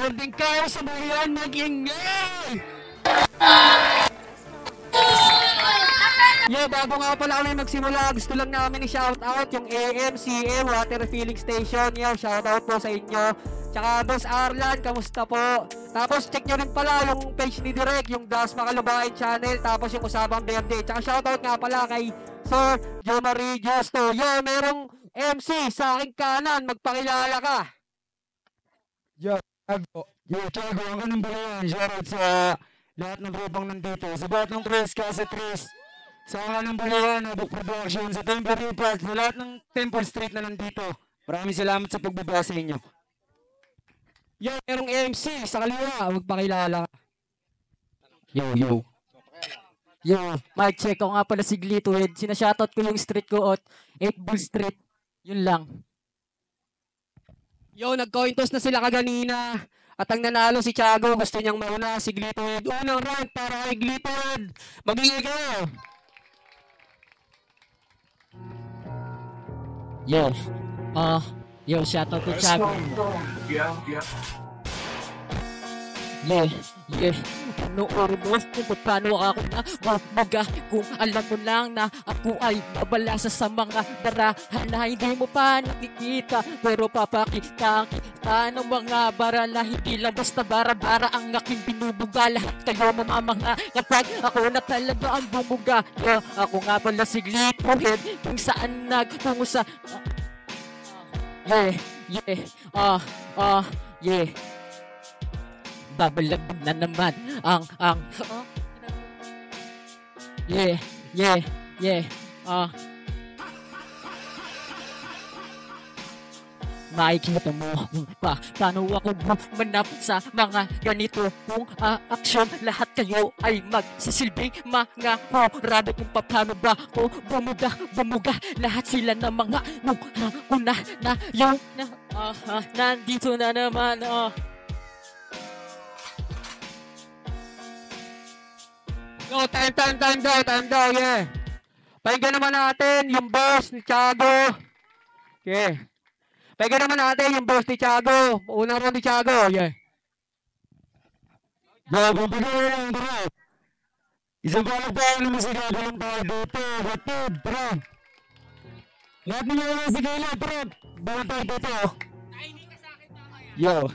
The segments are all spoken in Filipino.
Golden Cow sa buyan mag-ingay! Yeah, bago nga pala kami magsimula, gusto lang namin i-shoutout yung AMCA Water Filling Station. Yeah, shoutout po sa inyo. Tsaka Boss Arlan, kamusta po? Tapos check nyo rin pala yung page ni Direk, yung Das Makalubayan Channel, tapos yung Usabang Verde. Tsaka shoutout nga pala kay Sir Jomari Justo. Yo, merong MC sa aking kanan, magpakilala ka. Yo, Tiago, ang ganun ba yan? Shoutout sa lahat ng grupang nandito. Sa lahat ng Tres, kasi Tres. Sa anong balihan, Abok Production, sa Temple Report, sa lahat ng Temple Street na nandito. Maraming salamat sa pagbaba sa inyo. Yo, merong MC sa kaliwa, magpakilala. Yo. Mic check ko nga pala si Glitwood. Sinashoutout ko yung street ko at 8 Bull Street. Yun lang. Yo, nag-coin toss na sila kaganina. At ang nanalo si Tiago, gusto niyang mauna si Glitwood. Unang round para kay Glitwood. Mag-ingay kayo. Yo, shoutout to Tiago. Yeah. Ano oras kung paano ako na maga kung alam mo lang na ako ay mabalasa sa mga darahan na hindi mo pa nakikita, pero papakita kita ng mga bara na hindi lang basta bara-bara ang aking binubuga. Lahat kayo mamamanga kapag ako na talaga ang bumuga. Ako nga pala si Glitwood, kung saan nagtungo sa yeah. Babalag na naman ang makikita mo paano ako manap sa mga ganito kung aksyon. Lahat kayo ay magsisilbing mga horado kung paano ba ko bumuga. Lahat sila na mga una na yung nandito na naman. Go, time daw, yeah. Pakinggan naman natin yung boss ni Tiago. Okay. Pakinggan naman natin yung boss ni Tiago. Unang round ni Tiago, yeah. Bumabagay lang, tara. Isang kalag tayo naman si Gago ng tayo dito. Batid, tara. Lahat mo naman si Gago, tara. Bawang tayo dito. Yo.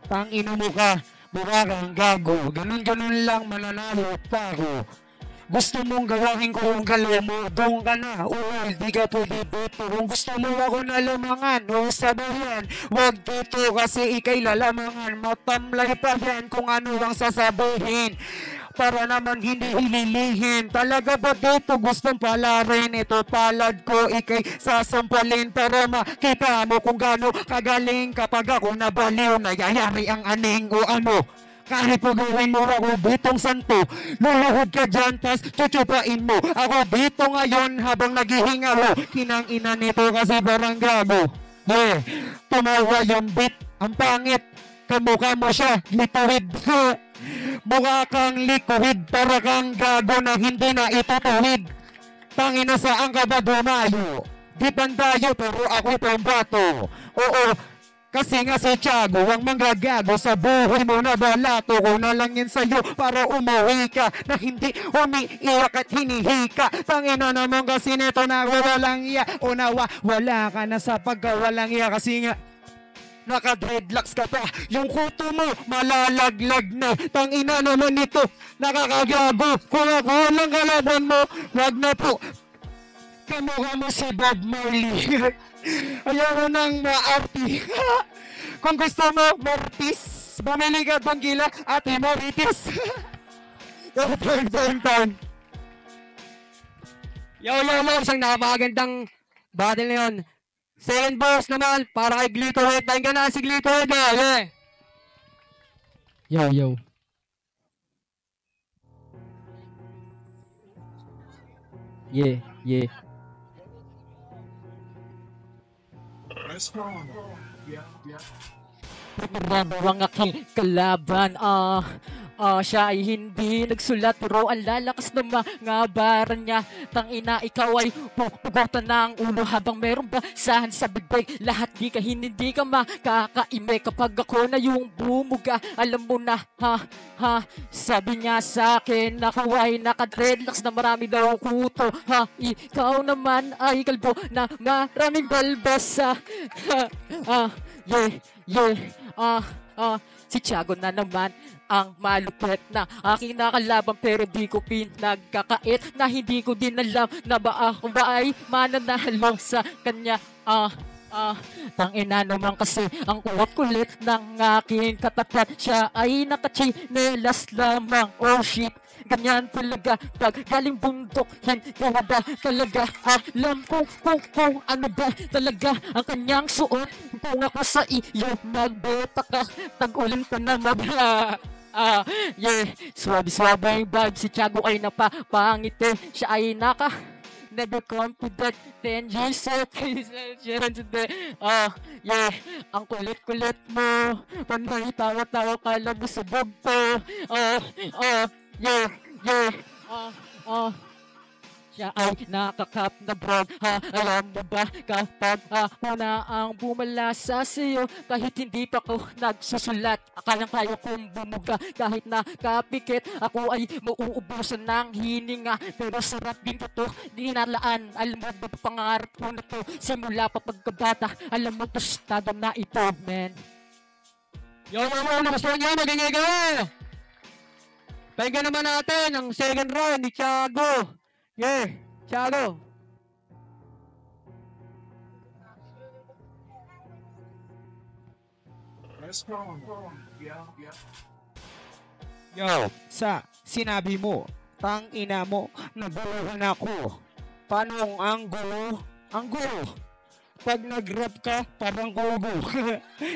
Tangina mo ka, mukha kang gago. Ganun lang mananalo pa ako. Gusto mong gawin ko yung galaw mo, doon ka na. Di ka pwede dito. Kung gusto mo ako nalamangan, sabihin, wag dito kasi ikay lalamangan. Matamlay pa yan kung ano ang sasabihin. Para naman hindi hililihin. Talaga ba dito gustong palarin? Ito palad ko, ikay sasampalin para makita mo kung gaano kagaling. Kapag ako nabaliw, nayayari ang aning o ano. Kahit pagawin mo ako ditong santo, luluhod ka dyan, tas chuchupain mo. Ako dito ngayon habang naghihinga mo. Kinang ina nito kasi parang gago. Yeah, tumawa yung beat, ang pangit. Kamukha mo siya, lituwid. Mukha kang liquid, para kang gago na hindi na itutuwid. Tangina saan ka ba dumayo? Di pandayo pero ako pambato. Oo, kasi nga si Tiago ang manggagago sa buhay mo na balato ko na lang yan sa'yo para umuwi ka na hindi umiiyak at hinihika. Tangina naman kasi nito na walang iya. O wala ka na sa pagkawalang iya kasi nga naka-dreadlocks ka pa. Yung kuto mo, malalaglag na. Tangina naman ito, nakakagago. Kung ako walang kalaban mo, wag na po. Kamukha mo si Bob Marley. Ayaw nang ma-arty. Kung gusto mo, Mortis, bumili ka bang gila at hemoritis. Turn. Yo, isang napakagandang battle na yun. Second verse naman, para kay Glitwood. Pakinggan na si Glitwood. Yo. Yeah. Ang aking kalaban, Siya ay hindi nagsulat pero ang lalakas ng mga bara niya. Tangina, ikaw ay pupugutan ng ulo habang meron basahan sa bibig. Lahat di ka hindi ka makakaime kapag ako na yung bumuga. Alam mo na, sabi niya sa akin na ako ay naka-dreadlocks na marami daw kuto. Ikaw naman ay kalbo na maraming balbasa. Si Tiago na naman ang malupit na aking nakalaban pero di ko pinagkakait na hindi ko din alam na ba ako ba ay mananalo sa kanya. Tangina naman kasi ang kulit ng aking katapat. Siya ay nakachinelas lamang. Oh shit, ganyan talaga pag galing bundok. Hindi ba talaga alam kung ano ba talaga ang kanyang suot. Kung ako sa iyo magbeta ka, tag-ulan ka na mabla. Swabe yung vibe. Si Tiago ay napapangiti. Siya ay never confident 10 years old. Ang kulit-kulit mo. Panay tawa-tawa ka lang mo sa bugto. Siya ay nakakap na brown. Alam mo ba kapag ako na ang bumala sa iyo, kahit hindi pa ko nagsusulat, akalang kaya kong bumuga. Kahit nakapikit, ako ay mauubusan ng hininga. Pero sarap din ko to, dinalaan. Alam mo ba pangarap ko na to, simula pa pagkabata. Alam mo, tostado na ito, man. Gusto nyo, magingay ka! Pahinga naman natin ang second round ni Tiago. Tiago. Sa sinabi mo, tangina mo, naguluhan ako. Paano ang gulo? Ang gulo. Pag nag-rap ka, parang gogo.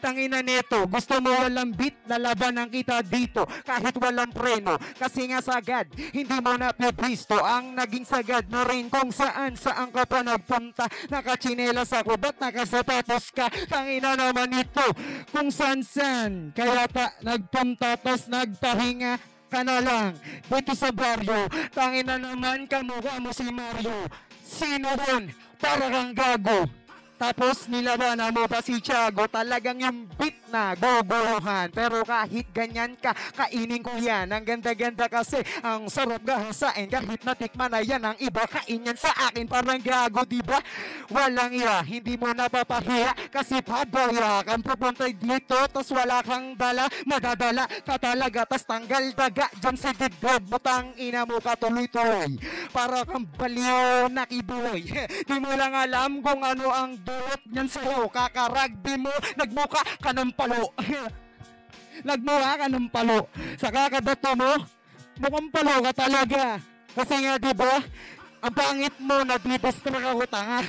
Tangina neto, gusto mo walang beat na labanan kita dito kahit walang preno. Kasi nga sagad, hindi mo na pipisto ang naging sagad na rin kung saan ka pa nagpunta. Nakachinelas ako, ba't nakasapatos ka? Tangina naman ito, kung san-san. Kaya pa nagpunta, tas nagpahinga ka na lang dito sa baryo. Tangina naman, kamukha mo si Mario. Sino ron? Para kang gago. Tapos nilabanan mo pa si Tiago, talagang yung beat na gogohan. Pero kahit ganyan ka, kainin ko yan. Ang ganda-ganda kasi, ang sarap gahasain. Kahit natikman na yan, ang iba kain yan sa akin. Parang gago, diba? Walang iya, hindi mo napapahiya. Kasi pabaya kang pupunta dito, tas wala kang dala, madadala ka talaga. Tas tanggal daga dyan sa dibdib mo, tangina mo ka tuloy-tuloy. Para kang baliw na kiboy. Di mo lang alam kung ano ang dulot niyan sa'yo, kakaragbi mo, nagmuka ka ng palo. Nagmuka ka ng palo. Sa kakadato mo, mukhang palo ka talaga. Kasi nga diba, ang pangit mo, nagbitas ka na kahutanga.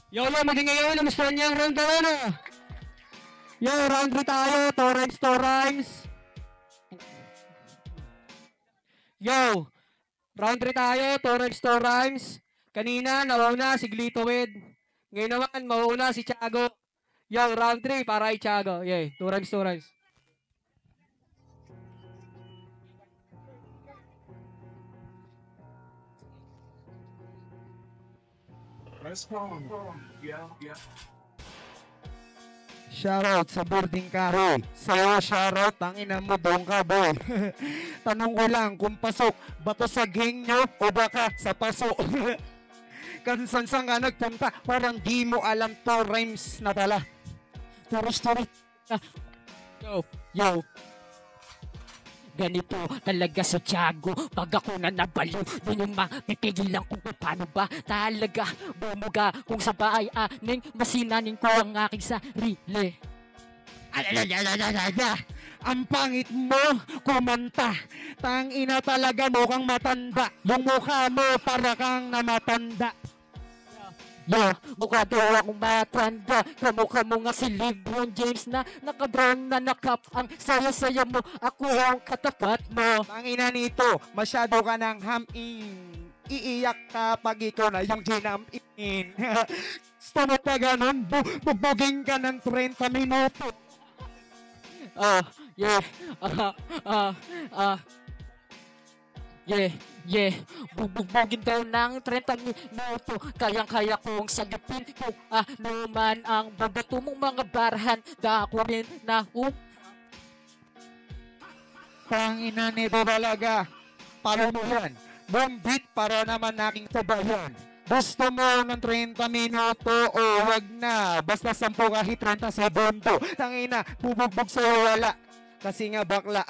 Maging ngayon, namusta niya ang round na. Round 3 tayo, 2 rhymes. Round 3 tayo, 2 rhymes. Kanina, nauna si Glitowid. Ngayon naman, mauna si Tiago. Round 3 para kay Tiago. 2 rhymes. Shoutout sa boarding carry. Sa'yo, shoutout, tangina mo, doon ka, boy. Tanong ko lang, kung pasok, ba to sa gang nyo o baka sa paso? Kasi saan ka nagpunta, parang di mo alam to rhymes na tala. Puro story. Ganito talaga sa Tiago. Pag ako na nabalo, doon yung mapipigil lang kung paano ba talaga bumuga. Kung sa bahay aning masinanin ko ang aking sarili. Ang pangit mo, kumanta. Tangina talaga mo kang matanda. Yung mukha mo para kang namatanda. Mukha daw akong matanda. Kamukha mo nga si LeBron James na naka-brown na nakap. Ang saya-saya mo, ako ang katapat mo. Tangina nito, masyado ka ng ham-in. Iiyak ka pag ikaw na yung ginam-in. Gusto mo pa ganun, bubuging ka ng 30 minuto. Yeah. Yeah. Bubugbugin daw ng 30 minuto. Kayang-kaya kong sagipin kung ano man ang babato mong mga barahan. Dako rin na Tangina nito talaga. Para mo yan. Bombit para naman naking sabayan. Gusto mo ng 30 minuto o wag na. Basta 10 kahit 30 segundo. Tangina, bubugbog sa wala. Kasi nga bakla.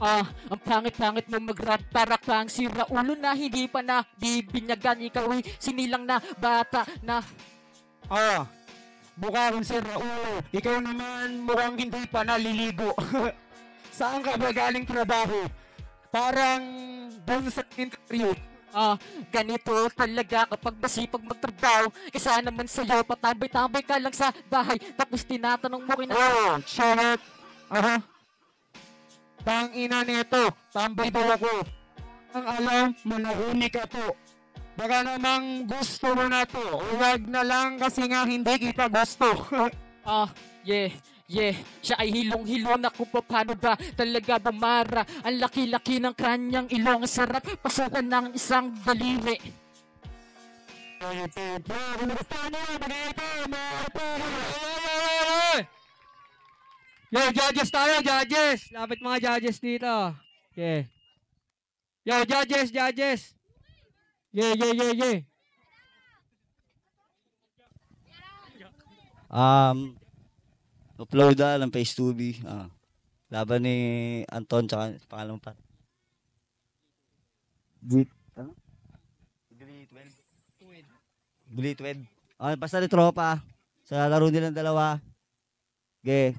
Ang pangit-pangit mo mag-rap para kang sira ulo na hindi pa na bibinyagan. Ikaw ay sinilang na bata na Mukha kang sir Raulo. Ikaw naman mukhang hindi pa naliligo. Saan ka ba galing trabaho? Parang doon sa interview. Ganito talaga kapag masipag magtrabaho. Isa naman sa'yo, patambay-tambay ka lang sa bahay. Tapos tinatanong mo Shut up. Tangina nito, tambay daw ako. Ang alam, manahuni ka to. Baka namang gusto mo na to. Huwag na lang kasi nga hindi kita gusto. Yeah. Siya ay hilong-hilong na kung paano ba talaga bumara. Ang laki-laki ng kanyang ilong. Sarap pasukan ng isang daliri. Yo, judges tayo, judges. Lapit mga judges dito. Yeah. Yo, judges. Yeah. Uploada ng Phase 2B. Laban ni Anton tsaka pangalan pa. Glitwed. Basta ni tropa. Sa laro nilang dalawa. Okay.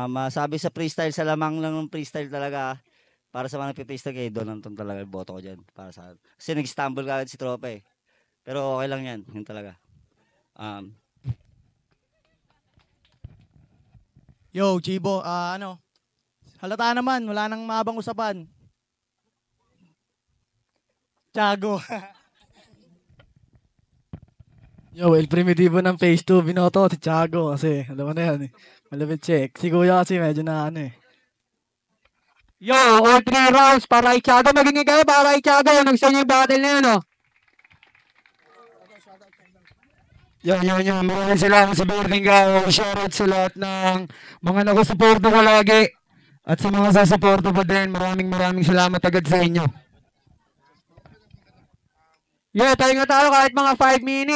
Masabi sa freestyle, sa lamang lang ng freestyle talaga. Para sa mga nagpe-freestyle kay Don Anton talaga yung boto ko dyan. Para sa kasi nag-stumble ka si tropa eh. Pero okay lang yan. Yun talaga. Yo, Chibo, halata naman, wala nang mahabang usapan. Tiago. Yo, El Primitivo ng Phase 2, binoto si Tiago kasi alam mo na yan eh. Malapit check. Si Kuya kasi medyo na Yo, all 3 rounds para kay Tiago. Magiging kayo para kay Tiago. Nagsan yung battle na yun, Yan. Maraming salamat sa boarding ka. Shoutout sa lahat ng mga nagasuporto ko lagi. At sa mga sasuporto pa din, maraming salamat agad sa inyo. Yo, tayo nga tayo kahit mga 5 minutes.